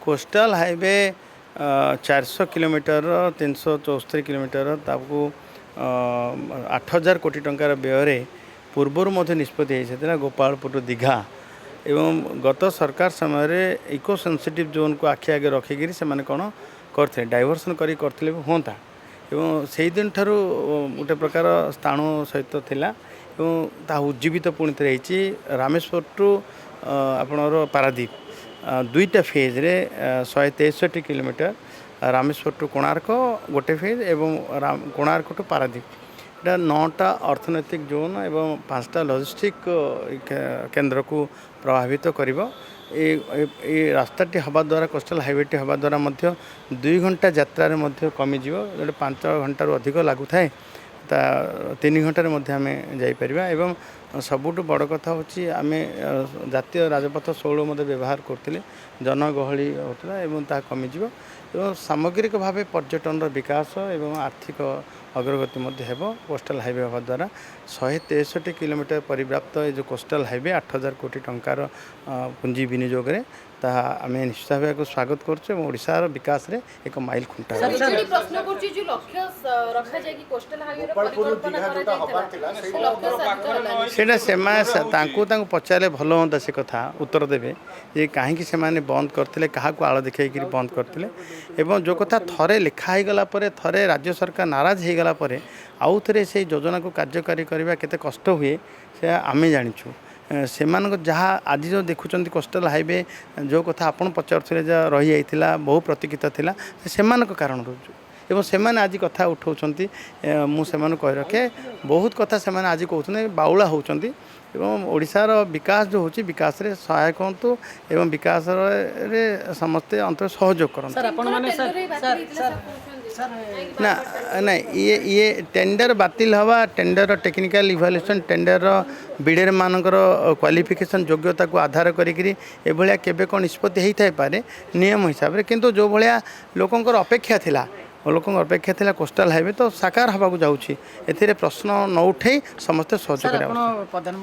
Coastal highway 400 kilometre 374 kilometre ताकू 8000 कोटी टंकार व्यय पूर्वर निष्पत्ति होता गोपालपुर दीघा एवं गत सरकार समय इको सेंसिटिव जोन को आखि आगे रखिकी से कौन करते डाइवर्सन करते हाँ एवं से दिन ठार गोटे प्रकार स्थाणु सहित थिला उज्जीवित पुणी थे रामेश्वर टू आपणर पारादीप दुईटा फेज रे 163 किलोमीटर रामेश्वर टू कोणार्क गोटे फेज एवं कोणार्क टू पारादीप এটা 9टा अर्थनैतिक जोन एवं 5टा लॉजिस्टिक केंद्र को प्रभावित करिवो ए रास्ताटी हवा द्वारा कोस्टल हाईवेटी हवा द्वारा 2 घंटा यात्रा कमी जीवो 5 घंटा अधिक लागू थाए 3 घंटे आम जापर एवं सबुठ बड़ कथा हूँ आम जातीय राजपथ 16 व्यवहार करते जनगहली होता है कमिज एवं सामग्रिक भाव पर्यटन विकास एवं आर्थिक अग्रगति हेब कोस्टल हाईवे हवा द्वारा 163 किलोमीटर परिव्याप्त ये जो कोस्टल हाईवे 8000 कोटी टंकार पुंजी विनियोग में आम निश्चित भाव को स्वागत करोड़ार विकास रे एक माइल खुंटा से पचारे भल हाँ से कथा उत्तर देवे ये कहीं से बंद करते क्या आड़ देखा बंद करते एवं जो कथा थरे लिखाई गला थरे राज्य सरकार नाराज हो गला आउ थे से योजना को कार्यकारी करने केते कष्ट हुए से आम जाचु से जहाँ आज जो देखुं कोस्टल हाईवे जो कथा आपन पचारे जहाँ रही जाता बहु प्रतीक्षित थिला से कारण रोचु एवं से आज कथा उठाऊँच मुझे कह रखे बहुत कथा से आज कहते बाउला होती एवं ओडिशार विकास जो होची विकास रे सहायक हंतु एवं विकास रे समस्ते अंतर सहयोग करन ना ना ये टेंडर बातिल हवा tender technical evaluation tender bidder मानकर क्वालिफिकेशन योग्यता को आधार करी एभलिया केबे कोन निष्पत्ति हेई थाई पारे नियम हिसाब रे किंतु जो भलिया लोकंकर अपेक्षा थिला अपेक्षा थिला कोस्टल हाईवे तो साकार हवा को जाउछि एथिरे प्रश्न न उठे समस्त सहयोग करा।